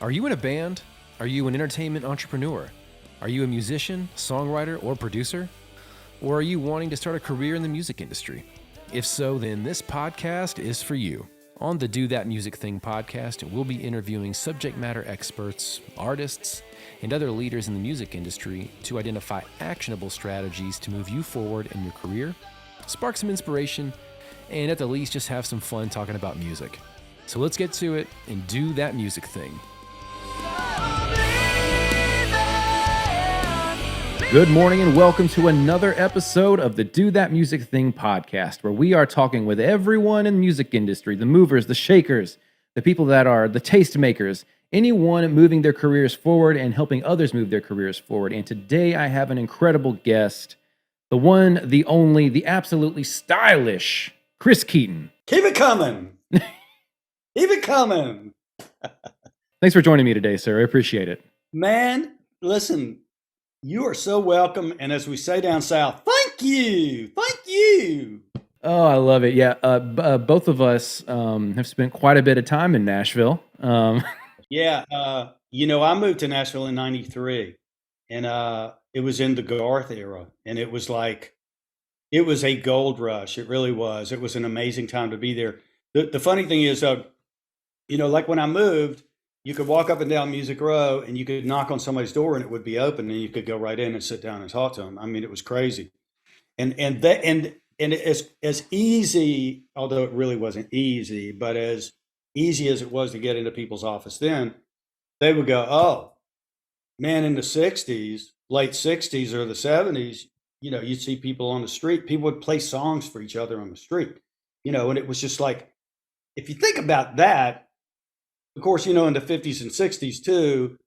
Are you in a band? Are you an entertainment entrepreneur? Are you a musician, songwriter, or producer? Or are you wanting to start a career in the music industry? If so, then this podcast is for you. On the Do That Music Thing podcast, we'll be interviewing subject matter experts, artists, and other leaders in the music industry to identify actionable strategies to move you forward in your career, spark some inspiration, and at the least just have some fun talking about music. So let's get to it and do that music thing. Good morning and welcome to another episode of the Do That Music Thing podcast, where we are talking with everyone in the music industry, the movers, the shakers, the people that are the tastemakers, anyone moving their careers forward and helping others move their careers forward. And today I have an incredible guest, the one, the only, the absolutely stylish Chris Keaton. Keep it coming. Keep it coming. Thanks for joining me today, sir. I appreciate it. Man, listen, you are so welcome. And as we say down south, thank you. Thank you. Oh, I love it. Yeah. Both of us have spent quite a bit of time in Nashville. Yeah. I moved to Nashville in 93 and it was in the Garth era. And it was a gold rush. It really was. It was an amazing time to be there. The funny thing is, like when I moved, you could walk up and down Music Row and you could knock on somebody's door and it would be open and you could go right in and sit down and talk to them. I mean, it was crazy. And as easy, although it really wasn't easy, but as easy as it was to get into people's office then, they would go, oh, man, in the 60s, late 60s or the 70s, you'd see people on the street. People would play songs for each other on the street, and it was just like, if you think about that, of course, in the 50s and 60s too,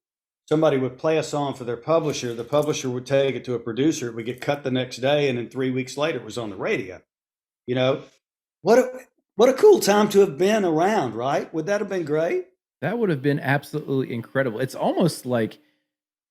somebody would play a song for their publisher. The publisher would take it to a producer. It would get cut the next day. And then 3 weeks later, it was on the radio. What a cool time to have been around, right? Would that have been great? That would have been absolutely incredible. It's almost like,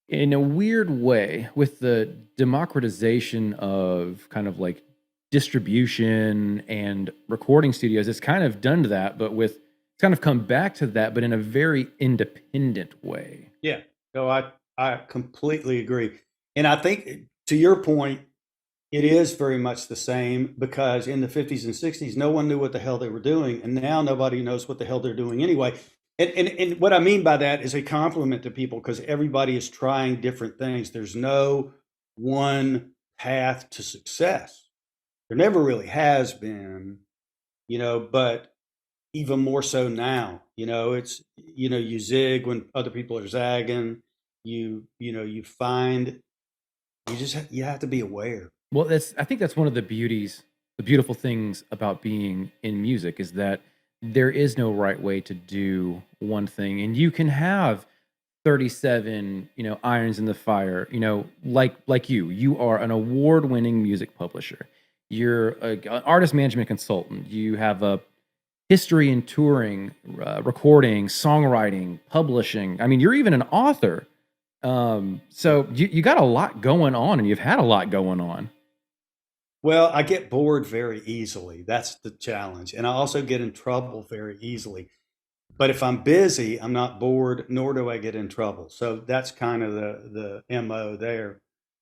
in a weird way, with the democratization of kind of like distribution and recording studios, it's kind of done to that, but it's kind of come back to that, but in a very independent way. Yeah, no, I completely agree. And I think, to your point, it is very much the same, because in the 50s and 60s, no one knew what the hell they were doing. And now nobody knows what the hell they're doing anyway. And what I mean by that is a compliment to people, because everybody is trying different things. There's no one path to success. There never really has been, but even more so now. It's, you zig when other people are zagging. You have to be aware. Well, I think that's one of the beautiful things about being in music, is that there is no right way to do one thing, and you can have 37, irons in the fire. Like you are an award-winning music publisher. You're an artist management consultant. You have a history in touring, recording, songwriting, publishing. I mean, you're even an author. So you got a lot going on, and you've had a lot going on. Well, I get bored very easily. That's the challenge. And I also get in trouble very easily. But if I'm busy, I'm not bored, nor do I get in trouble. So that's kind of the MO there.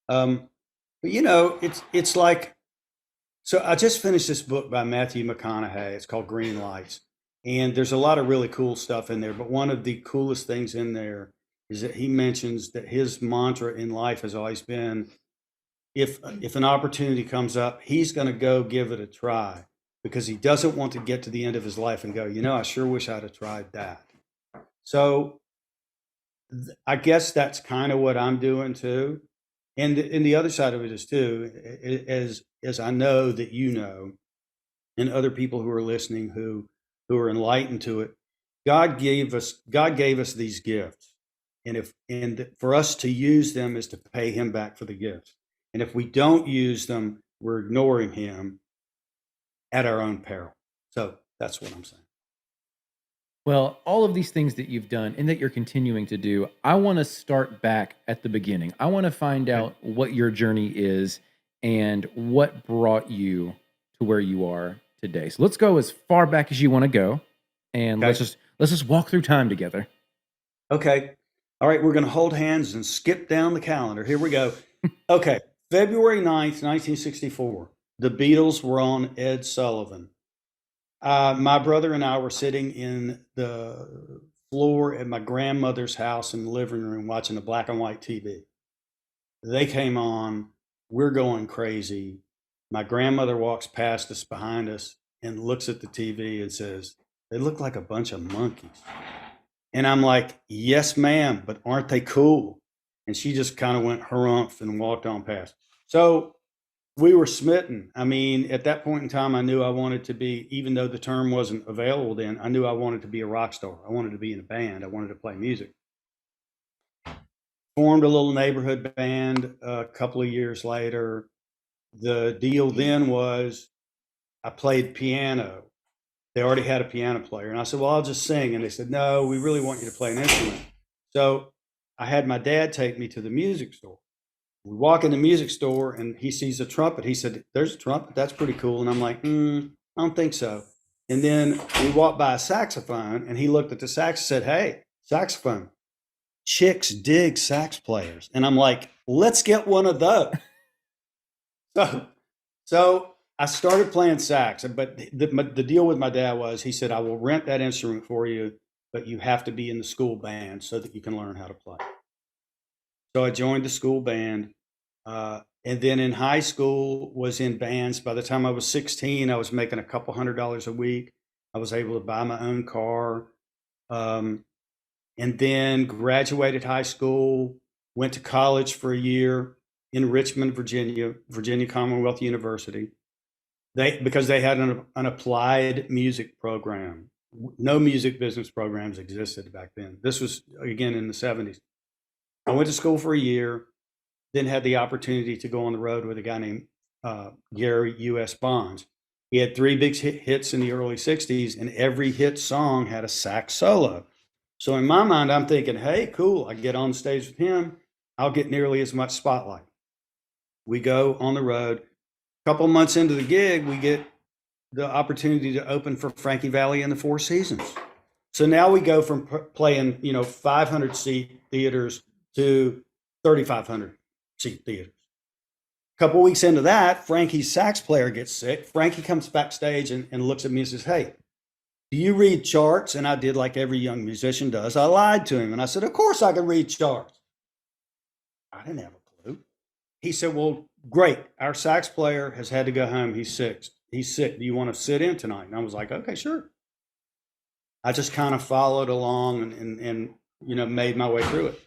But it's like, so I just finished this book by Matthew McConaughey. It's called Green Lights. And there's a lot of really cool stuff in there. But one of the coolest things in there is that he mentions that his mantra in life has always been, if an opportunity comes up, he's going to go give it a try, because he doesn't want to get to the end of his life and go, I sure wish I'd have tried that. So I guess that's kind of what I'm doing too. And the other side of it is too, as I know that and other people who are listening who are enlightened to it, God gave us these gifts, and for us to use them is to pay Him back for the gifts. And if we don't use them, we're ignoring Him at our own peril. So that's what I'm saying. Well, all of these things that you've done and that you're continuing to do, I want to start back at the beginning. I want to find out what your journey is and what brought you to where you are today. So let's go as far back as you want to go, and Okay. let's just walk through time together. Okay. All right, we're going to hold hands and skip down the calendar. Here we go. Okay, February 9th, 1964. The Beatles were on Ed Sullivan. My brother and I were sitting in the floor at my grandmother's house in the living room watching a black and white TV. They came on. We're going crazy. My grandmother walks past us behind us and looks at the TV and says, "They look like a bunch of monkeys." And I'm like, "Yes, ma'am, but aren't they cool?" And she just kind of went harumph and walked on past. So we were smitten. I mean, at that point in time, I knew I wanted to be, even though the term wasn't available then, I knew I wanted to be a rock star. I wanted to be in a band. I wanted to play music. Formed a little neighborhood band a couple of years later. The deal then was I played piano. They already had a piano player. And I said, "Well, I'll just sing." And they said, "No, we really want you to play an instrument." So I had my dad take me to the music store. We walk in the music store and he sees a trumpet. He said, "There's a trumpet. That's pretty cool." And I'm like, I don't think so. And then we walked by a saxophone and he looked at the sax and said, "Hey, saxophone. Chicks dig sax players." And I'm like, "Let's get one of those." So, so I started playing sax, but the deal with my dad was he said, "I will rent that instrument for you, but you have to be in the school band so that you can learn how to play." So I joined the school band, and then in high school was in bands. By the time I was 16, I was making a couple $100 a week. I was able to buy my own car, um, and then graduated high school. Went to college for a year in Richmond, Virginia, Virginia Commonwealth University. Because they had an applied music program. No music business programs existed back then. This was again in the 70s. I went to school for a year, then had the opportunity to go on the road with a guy named Gary U.S. Bonds. He had three big hits in the early 60s, and every hit song had a sax solo. So in my mind, I'm thinking, "Hey, cool, I get on stage with him. I'll get nearly as much spotlight." We go on the road. A couple months into the gig, we get the opportunity to open for Frankie Valli and the Four Seasons. So now we go from playing, 500 seat theaters to 3,500 seat theaters. A couple weeks into that, Frankie's sax player gets sick. Frankie comes backstage and looks at me and says, "Hey, do you read charts?" And I did like every young musician does. I lied to him and I said, "Of course I can read charts." I didn't have a clue. He said, "Well, great. Our sax player has had to go home. He's sick. He's sick. Do you want to sit in tonight?" And I was like, "Okay, sure." I just kind of followed along and made my way through it.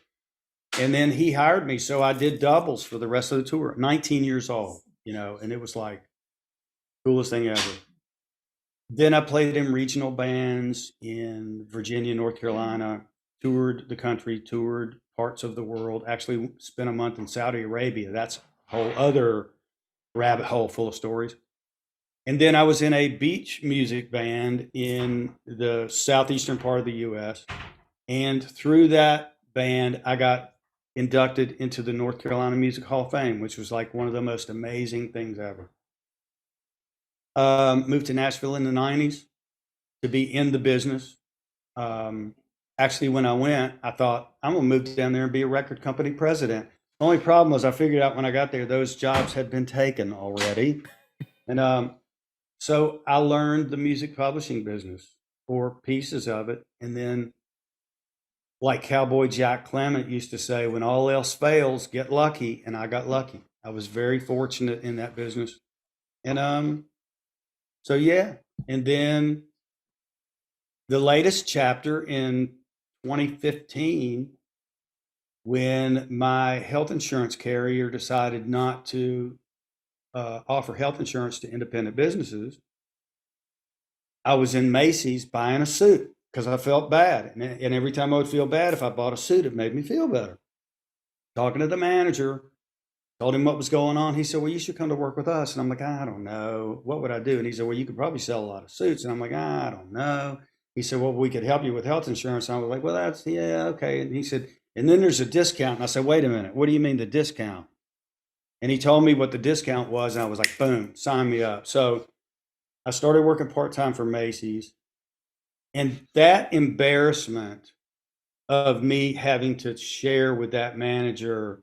And then he hired me, so I did doubles for the rest of the tour. 19 years old, and it was like coolest thing ever. Then I played in regional bands in Virginia, North Carolina, toured the country, toured parts of the world. Actually, spent a month in Saudi Arabia. That's a whole other rabbit hole full of stories. And then I was in a beach music band in the southeastern part of the U.S. And through that band, I got inducted into the North Carolina Music Hall of Fame, which was like one of the most amazing things ever. Moved to Nashville in the 90s to be in the business. Actually, when I went, I thought, I'm going to move down there and be a record company president. The only problem was I figured out when I got there, those jobs had been taken already. And so I learned the music publishing business or pieces of it. And then, like Cowboy Jack Clement used to say, when all else fails, get lucky. And I got lucky. I was very fortunate in that business. And so, yeah. And then the latest chapter in 2015, when my health insurance carrier decided not to offer health insurance to independent businesses, I was in Macy's buying a suit because I felt bad. And every time I would feel bad, if I bought a suit, it made me feel better. Talking to the manager, told him what was going on. He said, "Well, you should come to work with us." And I'm like, "I don't know. What would I do?" And he said, "Well, you could probably sell a lot of suits." And I'm like, "I don't know." He said, "Well, we could help you with health insurance." And I was like, "Well, yeah, okay." And he said, "And then there's a discount." And I said, "Wait a minute. What do you mean the discount?" And he told me what the discount was. And I was like, boom, sign me up. So I started working part-time for Macy's. And that embarrassment of me having to share with that manager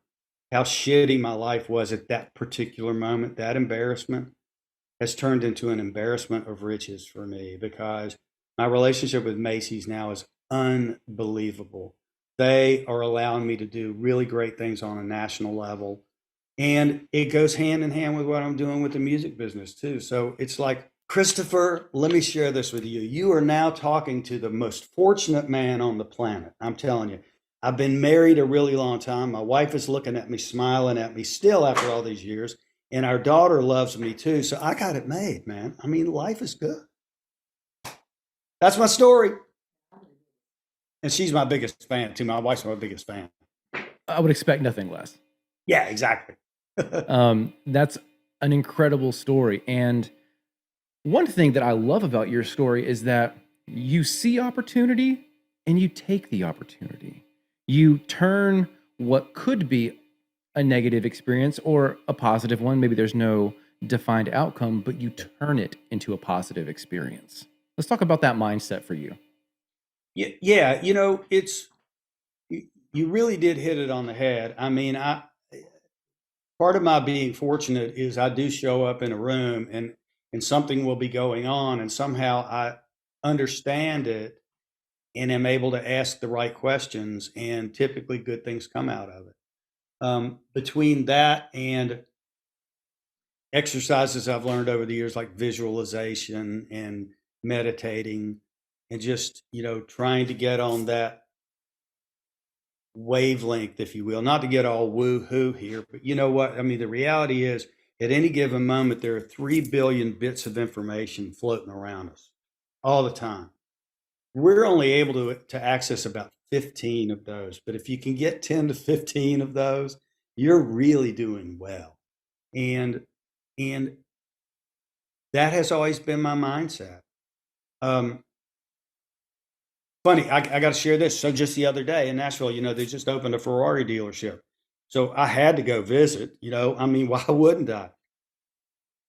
how shitty my life was at that particular moment, that embarrassment has turned into an embarrassment of riches for me because my relationship with Macy's now is unbelievable. They are allowing me to do really great things on a national level. And it goes hand in hand with what I'm doing with the music business too. So it's like, Christopher, let me share this with you. You are now talking to the most fortunate man on the planet. I'm telling you. I've been married a really long time. My wife is looking at me, smiling at me still after all these years. And our daughter loves me too. So I got it made, man. I mean, life is good. That's my story. And she's my biggest fan too. My wife's my biggest fan. I would expect nothing less. Yeah, exactly. That's an incredible story. And one thing that I love about your story is that you see opportunity and you take the opportunity. You turn what could be a negative experience or a positive one. Maybe there's no defined outcome, but you turn it into a positive experience. Let's talk about that mindset for you. Yeah, it's you really did hit it on the head. I mean, part of my being fortunate is I do show up in a room and something will be going on and somehow I understand it and am able to ask the right questions and typically good things come out of it. Between that and exercises I've learned over the years like visualization and meditating and just, trying to get on that wavelength, if you will, not to get all woo-hoo here, but you know what? I mean, the reality is at any given moment, there are 3 billion bits of information floating around us all the time. We're only able to access about 15 of those, but if you can get 10 to 15 of those, you're really doing well. And and that has always been my mindset. Um, Funny, I got to share this. So just the other day in Nashville, they just opened a Ferrari dealership. So I had to go visit, I mean, why wouldn't I?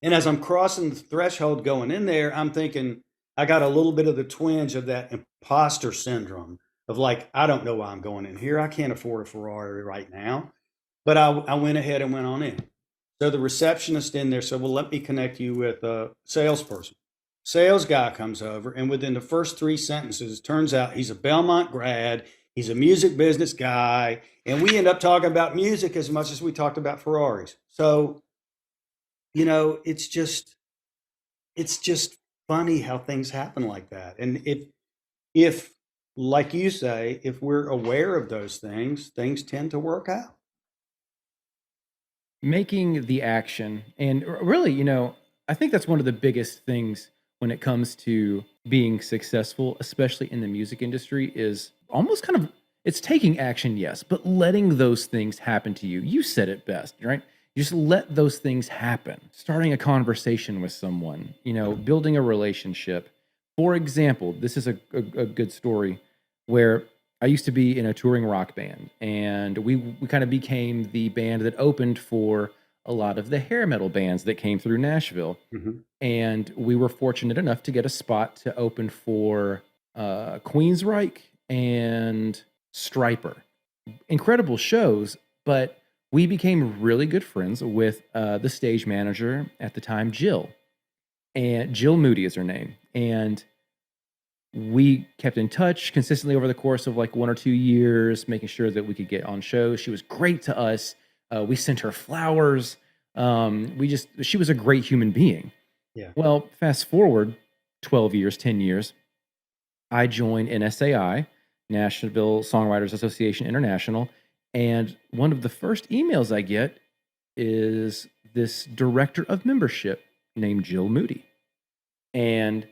And as I'm crossing the threshold going in there, I'm thinking I got a little bit of the twinge of that imposter syndrome of like, I don't know why I'm going in here. I can't afford a Ferrari right now. But I went ahead and went on in. So the receptionist in there said, well, let me connect you with a salesperson. Sales guy comes over, and within the first 3 sentences, turns out he's a Belmont grad, he's a music business guy, and we end up talking about music as much as we talked about Ferraris. So, it's just funny how things happen like that. And if like you say, if we're aware of those things tend to work out. Making the action, and really, I think that's one of the biggest things when it comes to being successful, especially in the music industry, is almost kind of it's taking action, yes, but letting those things happen to you. You said it best, right? You just let those things happen. Starting a conversation with someone, building a relationship. For example, this is a good story where I used to be in a touring rock band, and we kind of became the band that opened for a lot of the hair metal bands that came through Nashville. Mhm. And we were fortunate enough to get a spot to open for Queensryche and Striper. Incredible shows, but we became really good friends with the stage manager at the time, Jill. And Jill Moody is her name. And we kept in touch consistently over the course of like 1 or 2 years, making sure that we could get on shows. She was great to us. We sent her flowers. She was a great human being. Yeah. Well, fast forward 12 years, 10 years, I joined NSAI, Nashville Songwriters Association International. And one of the first emails I get is this director of membership named Jill Moody. And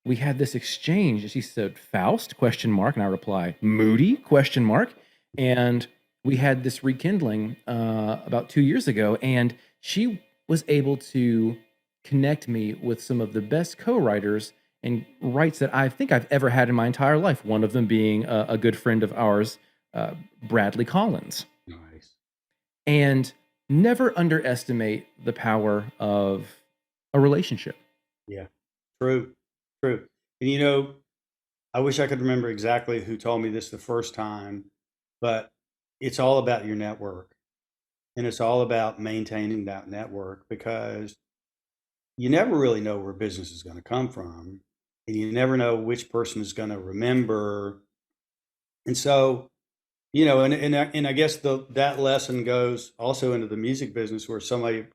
we had this exchange. And she said, Foust, question mark. And I reply, Moody, question mark. And we had this rekindling about 2 years ago. And she was able to connect me with some of the best co-writers and writes that I think I've ever had in my entire life. One of them being a good friend of ours, Bradley Collins. Nice. And never underestimate the power of a relationship. Yeah. True. True. And I wish I could remember exactly who told me this the first time, but it's all about your network, and it's all about maintaining that network, because you never really know where business is going to come from, and you never know which person is going to remember. And so, and I guess that lesson goes also into the music business, where somebody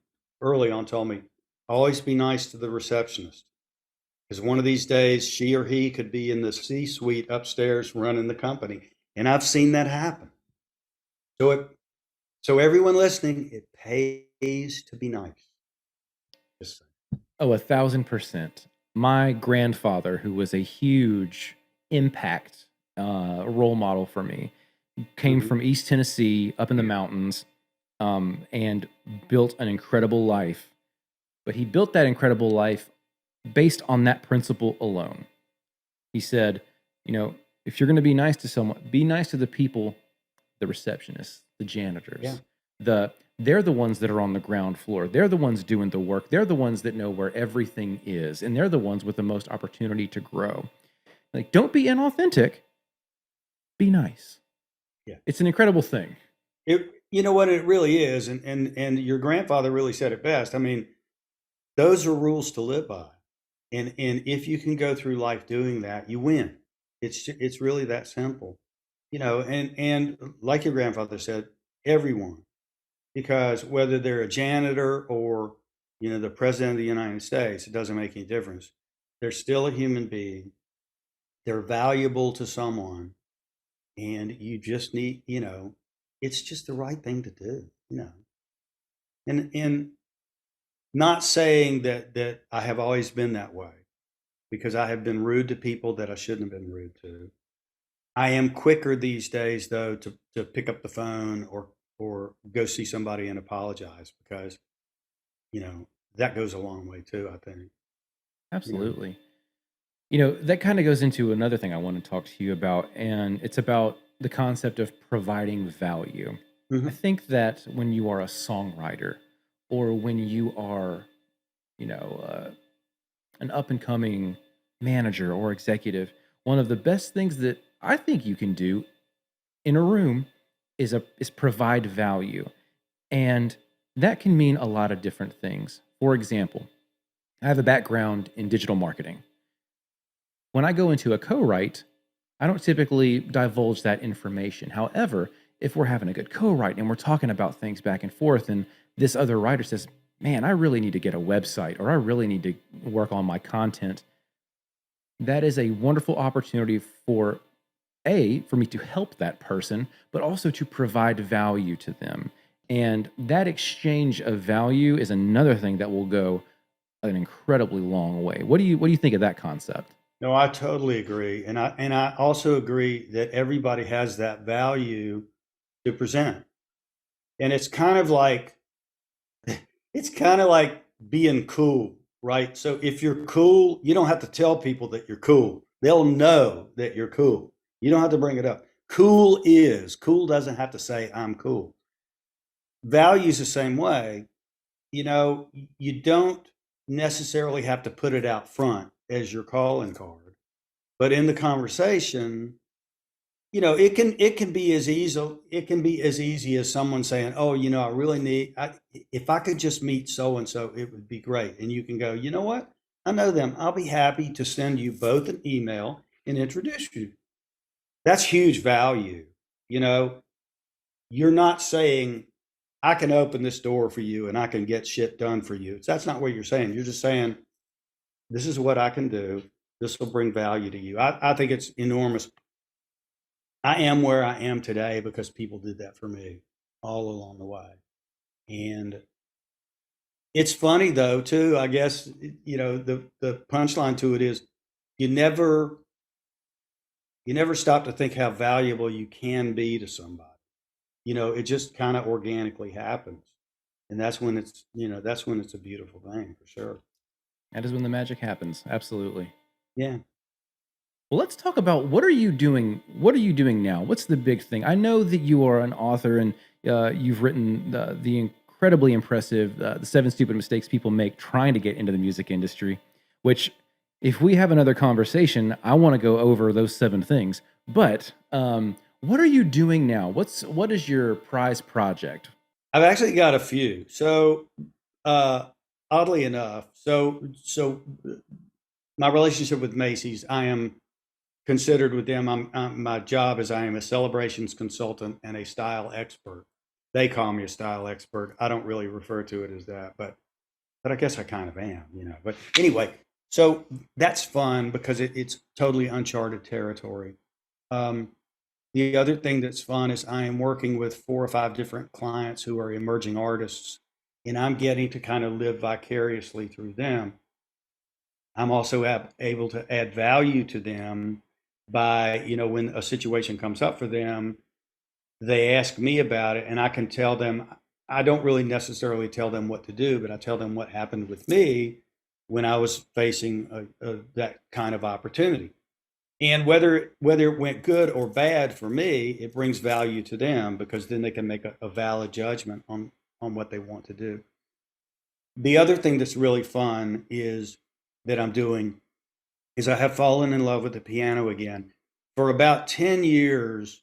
early on told me, always be nice to the receptionist, because one of these days she or he could be in the C-suite upstairs running the company. And I've seen that happen. So everyone listening, it pays to be nice. Just saying. Oh, 1,000%. My grandfather, who was a huge impact role model for me, came Mhm. from East Tennessee up in the mountains, and built an incredible life. But he built that incredible life based on that principle alone. He said, you know, if you're going to be nice to someone, be nice to the people, the receptionists, the Yeah. janitors, they're the ones that are on the ground floor. They're the ones doing the work. They're the ones that know where everything is, and they're the ones with the most opportunity to grow. Like, don't be inauthentic. Be nice. Yeah. It's an incredible thing. You know what it really is, and your grandfather really said it best. I mean, those are rules to live by. And if you can go through life doing that, you win. It's really that simple. And like your grandfather said, everyone, because whether they're a janitor or, the president of the United States, it doesn't make any difference. They're still a human being. They're valuable to someone, and you just need, it's just the right thing to do. And not saying that I have always been that way, because I have been rude to people that I shouldn't have been rude to. I am quicker these days, though, to pick up the phone or go see somebody and apologize, because you know that goes a long way too. I think. You know. Absolutely. That kind of goes into another thing I want to talk to you about, and it's about the concept of providing value. I Hmm. think that when you are a songwriter, or when you are, you know, uh, an up and coming manager or executive, one of the best things that I think you can do in a room is provide value, and that can mean a lot of different things. For example, I have a background in digital marketing. When I go into a co-write, I don't typically divulge that information. However, if we're having a good co-write and we're talking about things back and forth, and this other writer says, "Man, I really need to get a website, or I really need to work on my content," that is a wonderful opportunity for me to help that person, but also to provide value to them. And that exchange of value is another thing that will go an incredibly long way. What do you think of that concept? No, I totally agree, and I also agree that everybody has that value to present, and it's kind of like being cool, right? So if you're cool, you don't have to tell people that you're cool. They'll know that you're cool. You don't have to bring it up. Cool doesn't have to say I'm cool. Values the same way. You don't necessarily have to put it out front as your calling card, but in the conversation, it can be as easy as someone saying, "Oh, I really if I could just meet so and so, it would be great." And you can go, "You know what? I know them. I'll be happy to send you both an email and introduce you." That's huge value. You know, you're not saying, "I can open this door for you and I can get shit done for you." That's not what you're saying. You're just saying, "This is what I can do. This will bring value to you." I think it's enormous. I am where I am today because people did that for me all along the way. And it's funny though, too, I guess, the punchline to it is you never you never stop to think how valuable you can be to somebody. It just kind of organically happens. And that's when it's a beautiful thing for sure. That is when the magic happens. Absolutely. Yeah. Well, let's talk about what are you doing? What are you doing now? What's the big thing? I know that you are an author, and you've written the incredibly impressive "The Seven Stupid Mistakes People Make Trying to Get into the Music Industry," which if we have another conversation, I want to go over those 7 things. But what are you doing now? What is your prize project? I've actually got a few. So, uh, oddly enough, my relationship with Macy's, I am considered with them. My job is I am a celebrations consultant and a style expert. They call me a style expert. I don't really refer to it as that, but I guess I kind of am, you know. But anyway, so that's fun because it's totally uncharted territory. Um, the other thing that's fun is I am working with 4 or 5 different clients who are emerging artists, and I'm getting to kind of live vicariously through them. I'm also able to add value to them by, when a situation comes up for them, they ask me about it, and I can tell them. I don't really necessarily tell them what to do, but I tell them what happened with me when I was facing that kind of opportunity. And whether it went good or bad for me, it brings value to them because then they can make a valid judgment on what they want to do. The other thing that's really fun is that I'm doing is I have fallen in love with the piano again. For about 10 years,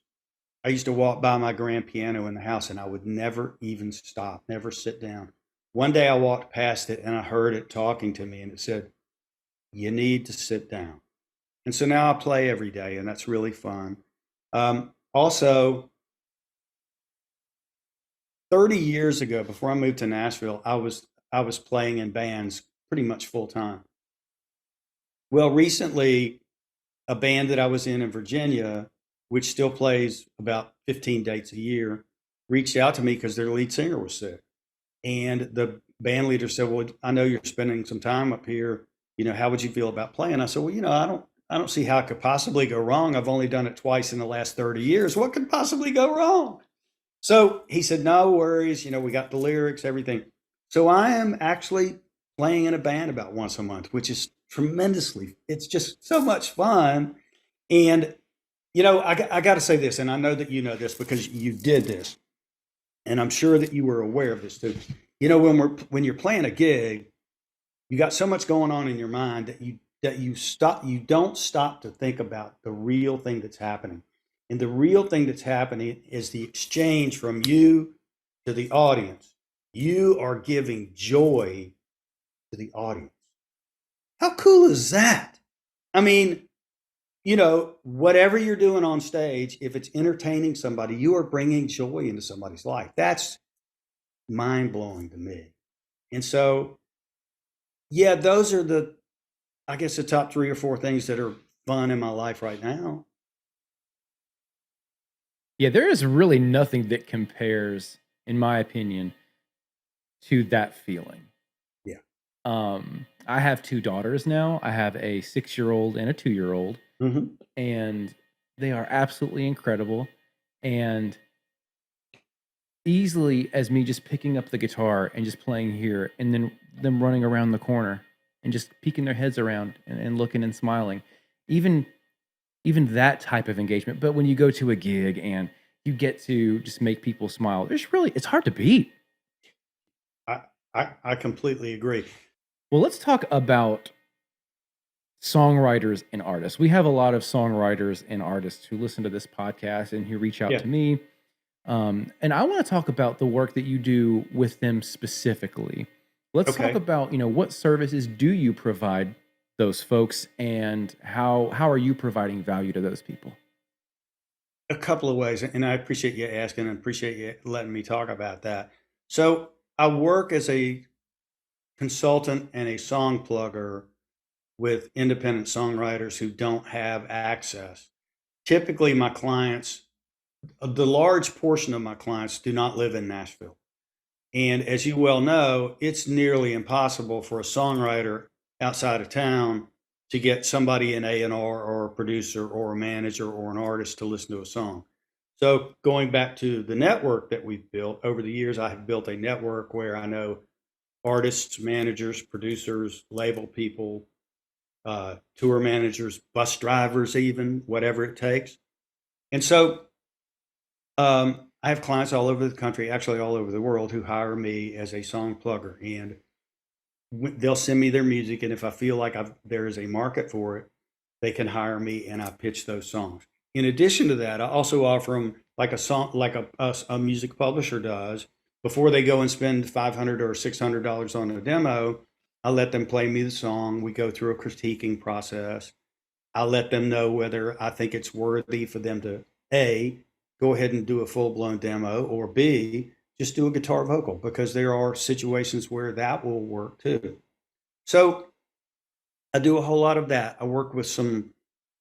I used to walk by my grand piano in the house and I would never even stop, never sit down. One day I walked past it and I heard it talking to me and it said, "You need to sit down." And so now I play every day and that's really fun. Also, 30 years ago, before I moved to Nashville, I was playing in bands pretty much full time. Well, recently, a band that I was in Virginia, which still plays about 15 dates a year, reached out to me because their lead singer was sick. And the band leader said, "Well, I know you're spending some time up here. How would you feel about playing?" I said, "Well, I don't see how it could possibly go wrong. I've only done it twice in the last 30 years. What could possibly go wrong?" So he said, "No worries. We got the lyrics, everything." So I am actually playing in a band about once a month, which is it's just so much fun. And, I got to say this, and I know that you know this because you did this, and I'm sure that you were aware of this too. When you're playing a gig, you got so much going on in your mind you don't stop to think about the real thing that's happening. And the real thing that's happening is the exchange from you to the audience. You are giving joy to the audience. How cool is that? I mean, whatever you're doing on stage, if it's entertaining somebody, you are bringing joy into somebody's life. That's mind blowing to me. And so, yeah, those are I guess, the top 3 or 4 things that are fun in my life right now. Yeah, there is really nothing that compares, in my opinion, to that feeling. Yeah. I have 2 daughters now. I have a 6-year-old and a 2-year-old, Hmm. and they are absolutely incredible. And easily as me just picking up the guitar and just playing here, and then them running around the corner and just peeking their heads around and looking and smiling. Even even that type of engagement. But when you go to a gig and you get to just make people smile, it's hard to beat. I, I completely agree. Well, let's talk about songwriters and artists. We have a lot of songwriters and artists who listen to this podcast and who reach out Yeah. to me. And I want to talk about the work that you do with them specifically. Let's talk Okay. about, what services do you provide those folks, and how are you providing value to those people? A couple of ways, and I appreciate you asking and appreciate you letting me talk about that. So I work as a consultant and a song plugger with independent songwriters who don't have access. Typically, the large portion of my clients do not live in Nashville. And as you well know, it's nearly impossible for a songwriter outside of town to get somebody in A&R or a producer or a manager or an artist to listen to a song. So going back to the network that we've built over the years, I have built a network where I know artists, managers, producers, label people, tour managers, bus drivers, even whatever it takes. And so I have clients all over the country, actually all over the world, who hire me as a song plugger. And they'll send me their music, and if I feel like there is a market for it, they can hire me, and I pitch those songs. In addition to that, I also offer them like a song, like a music publisher does. Before they go and spend $500 or $600 on a demo, I let them play me the song. We go through a critiquing process. I let them know whether I think it's worthy for them to A, go ahead and do a full blown demo, or B, just do a guitar vocal, because there are situations where that will work too. So I do a whole lot of that. I work with some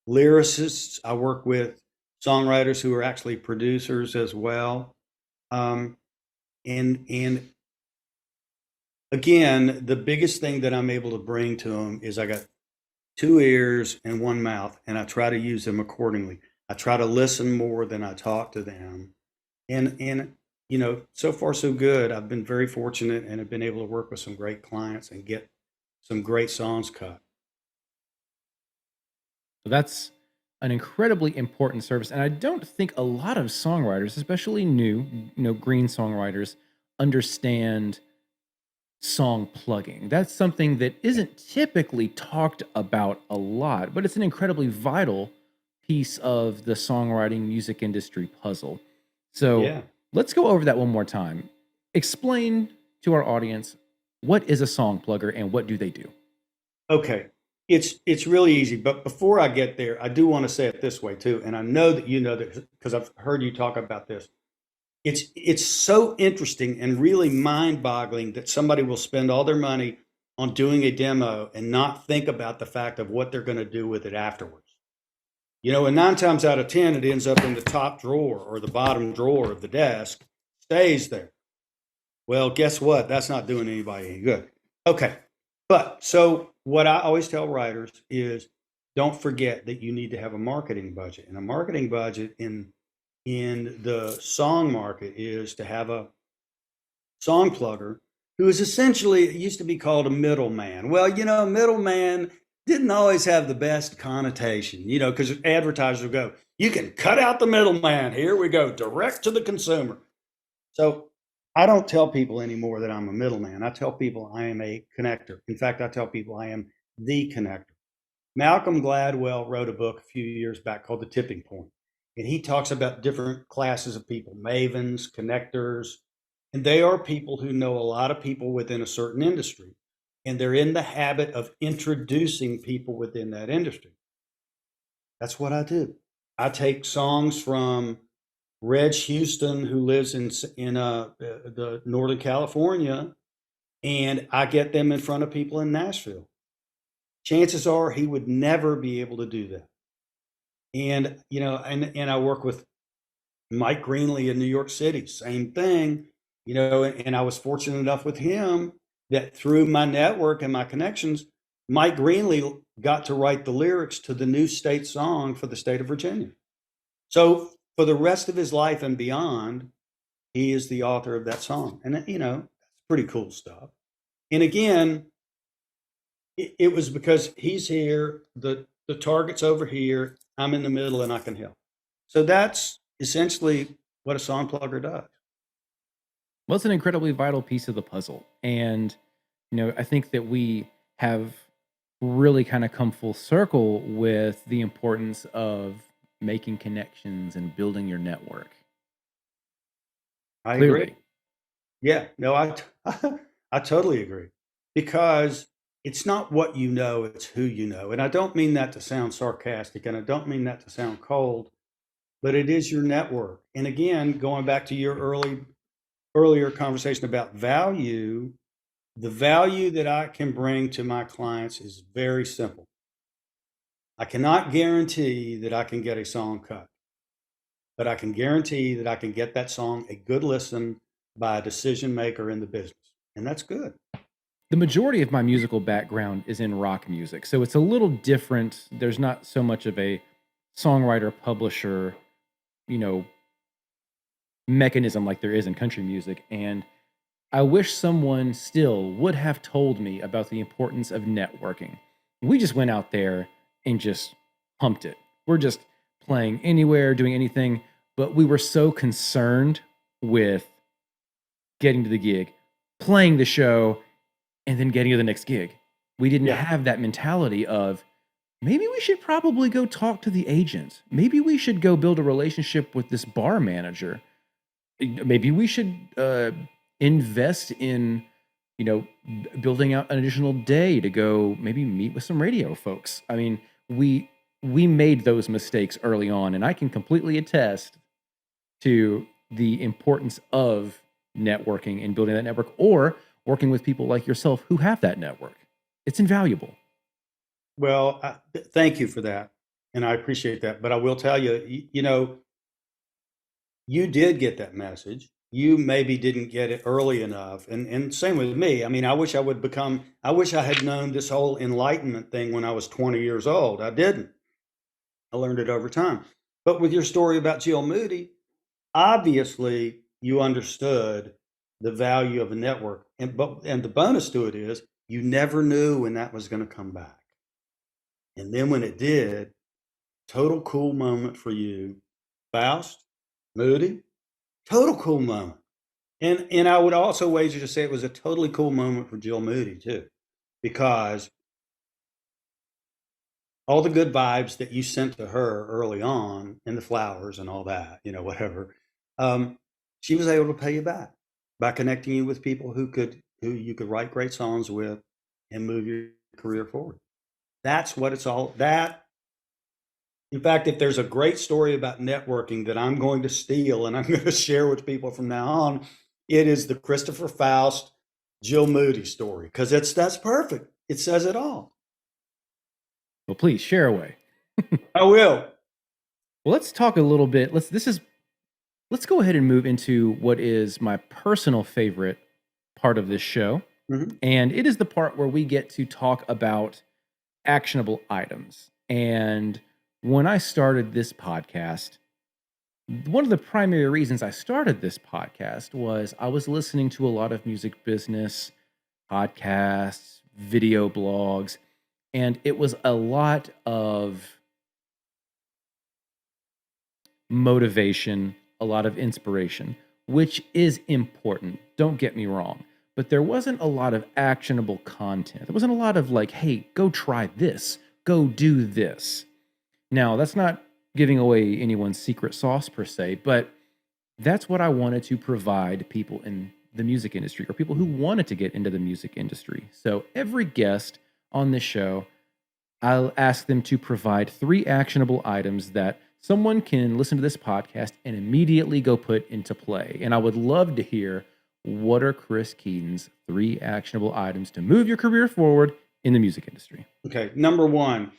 lyricists. I work with songwriters who are actually producers as well. Um, and again, the biggest thing that I'm able to bring to them is I got two ears and one mouth, and I try to use them accordingly. I try to listen more than I talk to them. And so far so good. I've been very fortunate and have been able to work with some great clients and get some great songs cut. So that's an incredibly important service. And I don't think a lot of songwriters, especially new, green songwriters, understand song plugging. That's something that isn't typically talked about a lot, but it's an incredibly vital piece of the songwriting music industry puzzle. So Yeah. let's go over that one more time. Explain to our audience, what is a song plugger and what do they do? Okay. It's really easy, but before I get there, I do want to say it this way too, and I know that you know that because I've heard you talk about this. It's so interesting and really mind-boggling that somebody will spend all their money on doing a demo and not think about the fact of what they're going to do with it afterwards. And 9 times out of 10, it ends up in the top drawer or the bottom drawer of the desk, stays there. Well, guess what? That's not doing anybody any good. Okay. But so what I always tell writers is don't forget that you need to have a marketing budget. And a marketing budget in the song market is to have a song plugger who is essentially, it used to be called a middleman. Well, middleman didn't always have the best connotation, because advertisers will go, you can cut out the middleman. Here we go, direct to the consumer. So I don't tell people anymore that I'm a middleman. I tell people I am a connector. In fact, I tell people I am the connector. Malcolm Gladwell wrote a book a few years back called The Tipping Point. And he talks about different classes of people, mavens, connectors, and they are people who know a lot of people within a certain industry. And they're in the habit of introducing people within that industry. That's what I do. I take songs from Reg Houston, who lives in the Northern California, and I get them in front of people in Nashville. Chances are he would never be able to do that. And and I work with Mike Greenlee in New York City, same thing. And I was fortunate enough with him that through my network and my connections, Mike Greenlee got to write the lyrics to the new state song for the state of Virginia. So for the rest of his life and beyond, he is the author of that song. And, that's pretty cool stuff. And again, it was because he's here, the target's over here, I'm in the middle, and I can help. So that's essentially what a song plugger does. Well, it's an incredibly vital piece of the puzzle. And, I think that we have really kind of come full circle with the importance of making connections and building your network. I Clearly. agree. Yeah, no, I totally agree, because it's not what you know, it's who you know. And I don't mean that to sound sarcastic, and I don't mean that to sound cold, but it is your network. And again, going back to your earlier conversation about value, the value that I can bring to my clients is very simple. I cannot guarantee that I can get a song cut, but I can guarantee that I can get that song a good listen by a decision maker in the business. And that's good. The majority of my musical background is in rock music, so it's a little different. There's not so much of a songwriter publisher, mechanism like there is in country music. And I wish someone still would have told me about the importance of networking. We just went out there and just pumped it. We're just playing anywhere, doing anything, but we were so concerned with getting to the gig, playing the show, and then getting to the next gig. We didn't Yeah. have that mentality of maybe we should probably go talk to the agent. Maybe we should go build a relationship with this bar manager. Maybe we should invest in, building out an additional day to go maybe meet with some radio folks. I mean, we made those mistakes early on, and I can completely attest to the importance of networking and building that network, or working with people like yourself who have that network. It's invaluable. Well, thank you for that, and I appreciate that. But I will tell you, you did get that message. You maybe didn't get it early enough, and same with me. I mean, I wish I had known this whole enlightenment thing when I was 20 years old. I didn't. I learned it over time. But with your story about Jill Moody, obviously you understood the value of a network, and the bonus to it is you never knew when that was going to come back. And then when it did, total cool moment for you. Foust, Moody, total cool moment. And I would also wager to say it was a totally cool moment for Jill Moody too, because all the good vibes that you sent to her early on, and the flowers and all that, whatever, she was able to pay you back by connecting you with people who you could write great songs with and move your career forward. That's what it's all that. In fact, if there's a great story about networking that I'm going to steal and I'm going to share with people from now on, it is the Christopher Foust, Jill Moody story, because that's perfect. It says it all. Well, please share away. I will. Well, let's talk a little bit. Let's go ahead and move into what is my personal favorite part of this show. Mhm. And it is the part where we get to talk about actionable items. And when I started this podcast, one of the primary reasons I started this podcast was I was listening to a lot of music business podcasts, video blogs, and it was a lot of motivation, a lot of inspiration, which is important. Don't get me wrong. But there wasn't a lot of actionable content. There wasn't a lot of like, hey, go try this, go do this. Now, that's not giving away anyone's secret sauce per se, but that's what I wanted to provide people in the music industry, or people who wanted to get into the music industry. So every guest on this show, I'll ask them to provide 3 actionable items that someone can listen to this podcast and immediately go put into play. And I would love to hear, what are Chris Keaton's 3 actionable items to move your career forward in the music industry? Okay, number 1,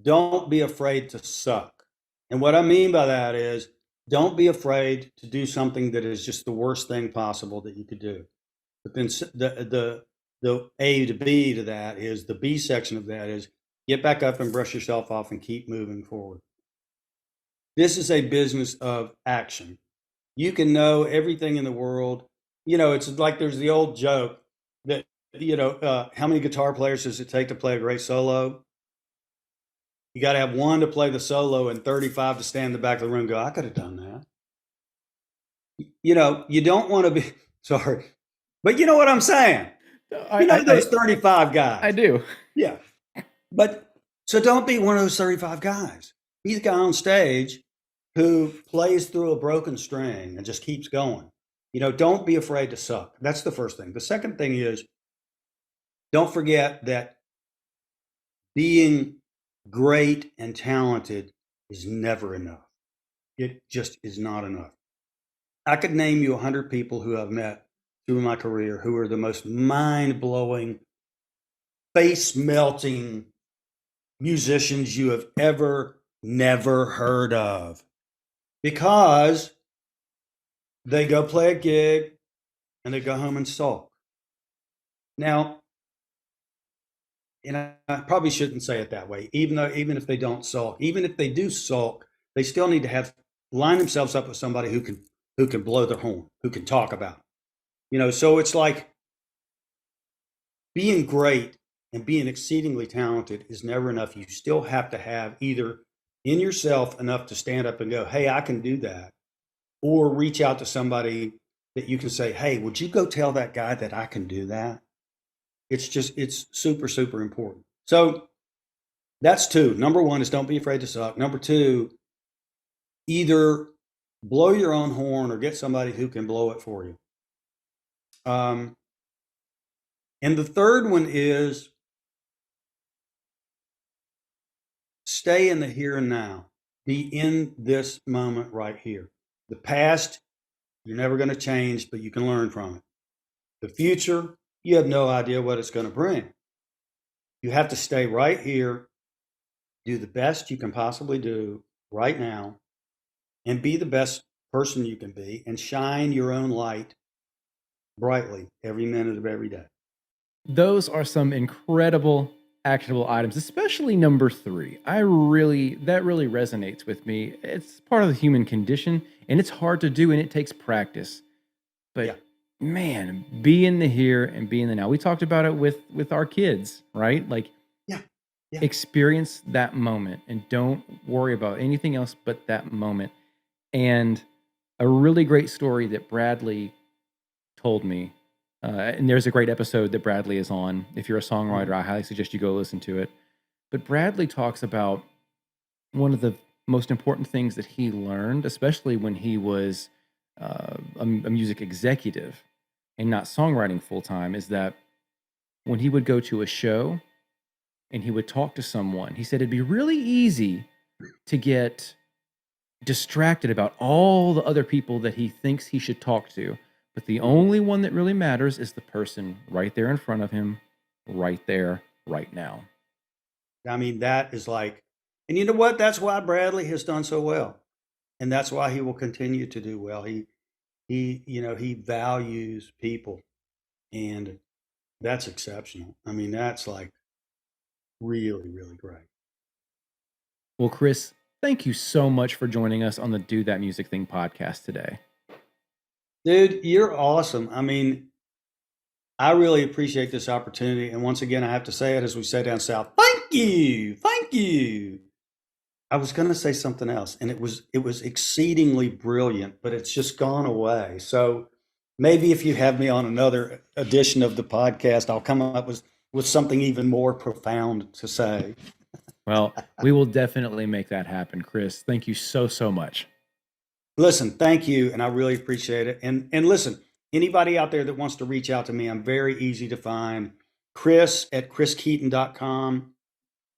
don't be afraid to suck. And what I mean by that is, don't be afraid to do something that is just the worst thing possible that you could do. But then the A to B to that is, the B section of that is, get back up and brush yourself off and keep moving forward. This is a business of action. You can know everything in the world. It's like there's the old joke that, how many guitar players does it take to play a great solo? You got to have 1 to play the solo and 35 to stand in the back of the room and go, I could have done that. You don't want to be, sorry, but you know what I'm saying? Those 35 guys. I do. Yeah. But so don't be one of those 35 guys. Be the guy on stage who plays through a broken string and just keeps going. Don't be afraid to suck. That's the first thing. The second thing is, don't forget that being great and talented is never enough. It just is not enough. I could name you 100 people who I've met through my career who are the most mind-blowing, face-melting musicians you have never heard of, because they go play a gig and they go home and sulk. Now, and I probably shouldn't say it that way, even if they don't sulk, even if they do sulk, they still need to line themselves up with somebody who can blow their horn, who can talk about it. So it's like, being great and being exceedingly talented is never enough. You still have to have either in yourself enough to stand up and go, hey, I can do that, or reach out to somebody that you can say, hey, would you go tell that guy that I can do that? It's super, super important. So that's two. Number one is don't be afraid to suck. Number two, either blow your own horn or get somebody who can blow it for you. And the third one is stay in the here and now. Be in this moment right here. The past, you're never going to change, but you can learn from it. The future, you have no idea what it's going to bring. You have to stay right here, do the best you can possibly do right now, and be the best person you can be, and shine your own light brightly every minute of every day. Those are some incredible actionable items, especially number 3. That really resonates with me. It's part of the human condition, and it's hard to do, and it takes practice. But Yeah. man, be in the here and be in the now. We talked about it with our kids, right? Like, Yeah. Yeah. experience that moment and don't worry about anything else but that moment. And a really great story that Bradley told me, and there's a great episode that Bradley is on. If you're a songwriter, I highly suggest you go listen to it. But Bradley talks about one of the most important things that he learned, especially when he was a music executive and not songwriting full time, is that when he would go to a show and he would talk to someone, he said it'd be really easy to get distracted about all the other people that he thinks he should talk to. But the only one that really matters is the person right there in front of him, right there, right now. I mean, that is like, and you know what? That's why Bradley has done so well. And that's why he will continue to do well. He values people, and that's exceptional. I mean, that's like really, really great. Well, Chris, thank you so much for joining us on the Do That Music Thing podcast today. Dude, you're awesome. I mean, I really appreciate this opportunity. And once again, I have to say it as we say down south, thank you. Thank you. I was going to say something else, and it was exceedingly brilliant, but it's just gone away. So maybe if you have me on another edition of the podcast, I'll come up with something even more profound to say. Well, we will definitely make that happen, Chris. Thank you so, so much. Listen, thank you, and I really appreciate it. And listen, anybody out there that wants to reach out to me, I'm very easy to find. Chris@chriskeaton.com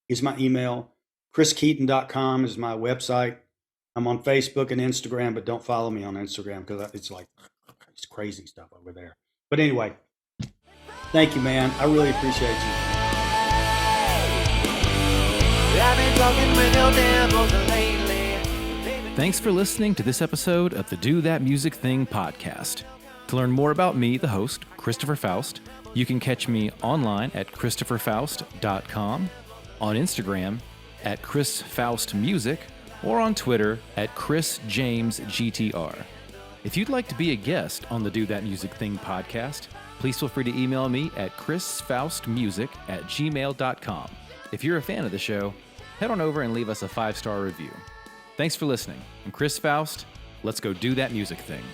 is my email. chriskeaton.com is my website. I'm on Facebook and Instagram, but don't follow me on Instagram because it's like it's crazy stuff over there. But anyway, thank you, man. I really appreciate you. I've been talking with your devils lately. Thanks for listening to this episode of the Do That Music Thing podcast. To learn more about me, the host, Christopher Foust, you can catch me online at christopherfoust.com, on Instagram at chrisfaustmusic, or on Twitter at chrisjamesgtr. If you'd like to be a guest on the Do That Music Thing podcast, please feel free to email me at chrisfaustmusic@gmail.com. If you're a fan of the show, head on over and leave us a 5-star review. Thanks for listening. I'm Chris Foust. Let's go do that music thing.